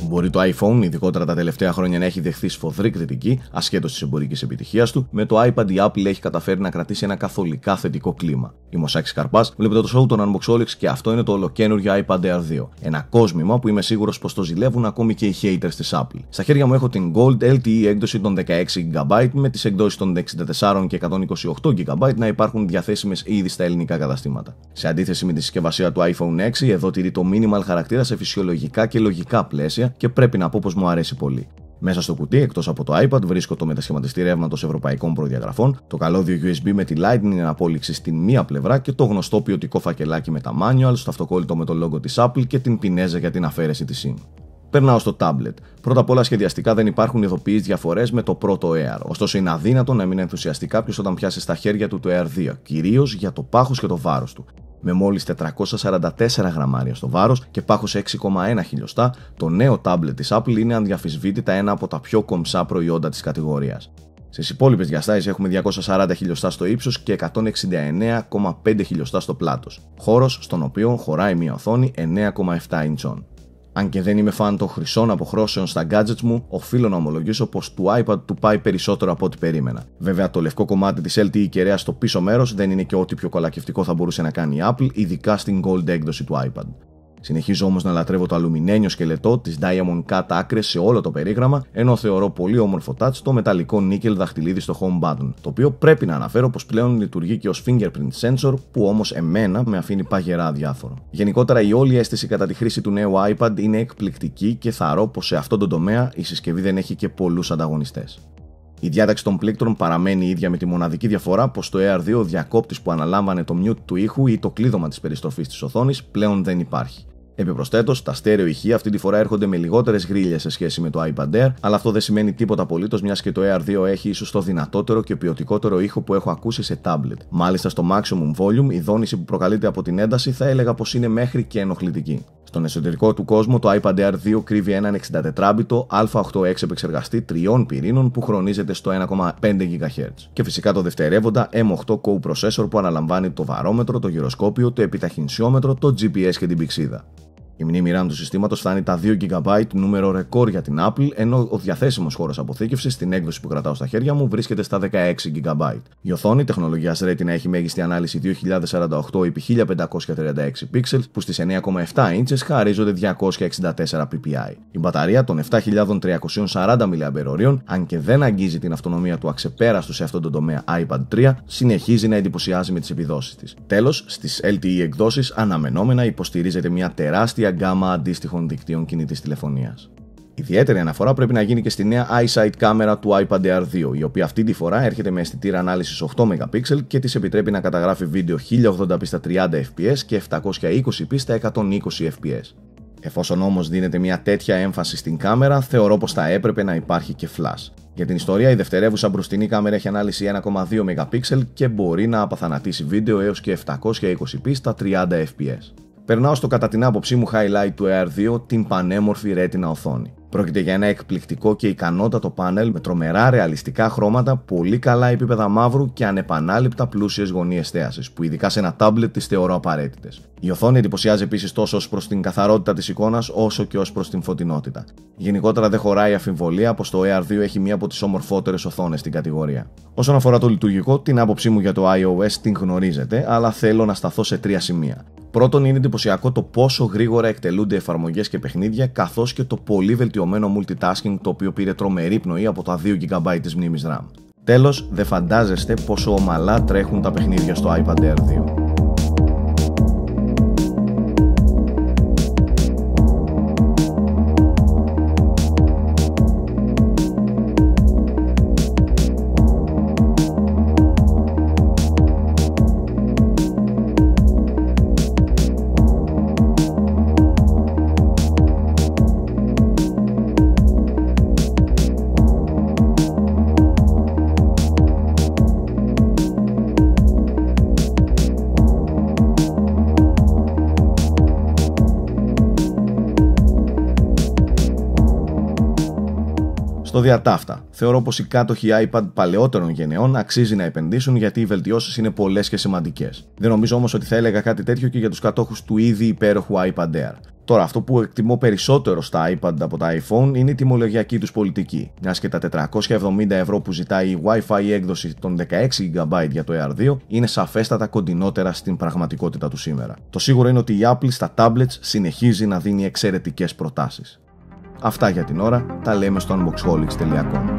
Μπορεί το iPhone, ειδικότερα τα τελευταία χρόνια, να έχει δεχθεί σφοδρή κριτική, ασχέτως της εμπορικής επιτυχίας του, με το iPad η Apple έχει καταφέρει να κρατήσει ένα καθολικά θετικό κλίμα. Είμαι ο Σάκης Καρπάς, βλέπετε το show των Unboxholics και αυτό είναι το ολοκαίνουργιο iPad Air 2. Ένα κόσμημα που είμαι σίγουρος πως το ζηλεύουν ακόμη και οι haters της Apple. Στα χέρια μου έχω την Gold LTE έκδοση των 16GB με τις εκδόσεις των 64 και 128GB να υπάρχουν διαθέσιμες ήδη στα ελληνικά καταστήματα. Σε αντίθεση με τη συσκευασία του iPhone 6, εδώ τηρεί το minimal χαρακτήρα σε φυσιολογικά και λογικά πλαίσια και πρέπει να πω πως μου αρέσει πολύ. Μέσα στο κουτί, εκτός από το iPad, βρίσκω το μετασχηματιστή ρεύματος ευρωπαϊκών προδιαγραφών, το καλώδιο USB με τη Lightning αναπόλυξη στην μία πλευρά και το γνωστό ποιοτικό φακελάκι με τα manuals, το αυτοκόλλητο με το logo της Apple και την πινέζα για την αφαίρεση της SIM. Περνάω στο tablet. Πρώτα απ' όλα, σχεδιαστικά δεν υπάρχουν ειδοποιείς διαφορές με το πρώτο Air. Ωστόσο, είναι αδύνατο να μην ενθουσιαστεί κάποιος όταν πιάσει στα χέρια του το Air 2, κυρίως για το πάχος και το βάρος του. Με μόλις 444 γραμμάρια στο βάρος και πάχος 6,1 χιλιοστά, το νέο tablet της Apple είναι ανδιαφυσβήτητα ένα από τα πιο κομψά προϊόντα της κατηγορίας. Στις υπόλοιπες διαστάσεις έχουμε 240 χιλιοστά στο ύψος και 169,5 χιλιοστά στο πλάτος, χώρος στον οποίο χωράει μια οθόνη 9,7 ιντσών. Αν και δεν είμαι φαν των χρυσών αποχρώσεων στα gadgets μου, οφείλω να ομολογήσω πως του iPad του πάει περισσότερο από ό,τι περίμενα. Βέβαια, το λευκό κομμάτι της LTE κεραιάς στο πίσω μέρος δεν είναι και ό,τι πιο κολακευτικό θα μπορούσε να κάνει η Apple, ειδικά στην Gold έκδοση του iPad. Συνεχίζω όμως να λατρεύω το αλουμινένιο σκελετό της Diamond Cut άκρες σε όλο το περίγραμμα, ενώ θεωρώ πολύ όμορφο touch το μεταλλικό νίκελ δαχτυλίδι στο home button, το οποίο πρέπει να αναφέρω πως πλέον λειτουργεί και ως fingerprint sensor, που όμως εμένα με αφήνει παγερά αδιάφορο. Γενικότερα, η όλη αίσθηση κατά τη χρήση του νέου iPad είναι εκπληκτική και θαρώ πως σε αυτόν τον τομέα η συσκευή δεν έχει και πολλούς ανταγωνιστές. Η διάταξη των πλήκτρων παραμένει ίδια με τη μοναδική διαφορά πως το Air 2 ο διακόπτης που αναλάμβανε το mute του ήχου ή το κλείδωμα της περιστροφής της οθόνης πλέον δεν υπάρχει. Επιπροσθέτως, τα στέρεο ηχεία αυτή τη φορά έρχονται με λιγότερες γρίλιες σε σχέση με το iPad Air, αλλά αυτό δεν σημαίνει τίποτα απολύτως, μιας και το Air 2 έχει ίσως το δυνατότερο και ποιοτικότερο ήχο που έχω ακούσει σε tablet. Μάλιστα, στο maximum volume, η δόνηση που προκαλείται από την ένταση θα έλεγα πως είναι μέχρι και ενοχλητική. Στον εσωτερικό του κόσμο, το iPad Air 2 κρύβει έναν 64μπιτο α8X επεξεργαστή 3 πυρήνων που χρονίζεται στο 1,5 GHz. Και φυσικά το δευτερεύοντα M8 Core processor που αναλαμβάνει το βαρόμετρο, το γυροσκόπιο, το επιταχυνσιόμετρο, το GPS και την πηξίδα. Η μνήμη RAM του συστήματος φτάνει τα 2 GB, νούμερο ρεκόρ για την Apple, ενώ ο διαθέσιμος χώρος αποθήκευσης στην έκδοση που κρατάω στα χέρια μου βρίσκεται στα 16 GB. Η οθόνη τεχνολογίας Retina έχει μέγιστη ανάλυση 2048x1536 pixels που στις 9,7 ίντσες χαρίζονται 264 ppi. Η μπαταρία των 7340 mAh, αν και δεν αγγίζει την αυτονομία του αξεπέραστου σε αυτόν τον τομέα iPad 3, συνεχίζει να εντυπωσιάζει με τις επιδόσεις της. Τέλος, στις LTE εκδόσεις αναμενόμενα υποστηρίζεται μια τεράστια γκάμα αντίστοιχων δικτύων κινητής τηλεφωνίας. Ιδιαίτερη αναφορά πρέπει να γίνει και στη νέα iSight κάμερα του iPad Air 2, η οποία αυτή τη φορά έρχεται με αισθητήρα ανάλυσης 8 MP και της επιτρέπει να καταγράφει βίντεο 1080p στα 30 fps και 720p στα 120 fps. Εφόσον όμως δίνεται μια τέτοια έμφαση στην κάμερα, θεωρώ πως θα έπρεπε να υπάρχει και flash. Για την ιστορία, η δευτερεύουσα μπροστινή κάμερα έχει ανάλυση 1,2 MP και μπορεί να απαθανατήσει βίντεο έως και 720p στα 30 fps. Περνάω στο κατά την άποψή μου highlight του Air 2, την πανέμορφη Retina οθόνη. Πρόκειται για ένα εκπληκτικό και ικανότατο πάνελ με τρομερά ρεαλιστικά χρώματα, πολύ καλά επίπεδα μαύρου και ανεπανάληπτα πλούσιες γωνίες θέασης, που ειδικά σε ένα tablet τις θεωρώ απαραίτητες. Η οθόνη εντυπωσιάζει επίσης τόσο ως προς την καθαρότητα της εικόνας, όσο και ως προς την φωτεινότητα. Γενικότερα δεν χωράει αφιβολία πως το Air 2 έχει μία από τις ομορφότερες οθόνες στην κατηγορία. Όσον αφορά το λειτουργικό, την άποψή μου για το iOS την γνωρίζετε, αλλά θέλω να σταθώ σε 3 σημεία. Πρώτον, είναι εντυπωσιακό το πόσο γρήγορα εκτελούνται εφαρμογές και παιχνίδια, καθώς και το πολύ βελτιωμένο multitasking, το οποίο πήρε τρομερή πνοή από τα 2 GB της μνήμης RAM. Τέλος, δεν φαντάζεστε πόσο ομαλά τρέχουν τα παιχνίδια στο iPad Air 2. Στο διατάφτα, θεωρώ πως οι κάτοχοι iPad παλαιότερων γενεών αξίζει να επενδύσουν γιατί οι βελτιώσεις είναι πολλές και σημαντικές. Δεν νομίζω όμως ότι θα έλεγα κάτι τέτοιο και για τους κατόχους του ήδη υπέροχου iPad Air. Τώρα, αυτό που εκτιμώ περισσότερο στα iPad από τα iPhone είναι η τιμολογιακή τους πολιτική. Μιας και τα 470 ευρώ που ζητάει η Wi-Fi έκδοση των 16 GB για το Air 2 είναι σαφέστατα κοντινότερα στην πραγματικότητα του σήμερα. Το σίγουρο είναι ότι η Apple στα tablets συνεχίζει να δίνει εξαιρετικές προτάσεις. Αυτά για την ώρα, τα λέμε στο unboxholics.com.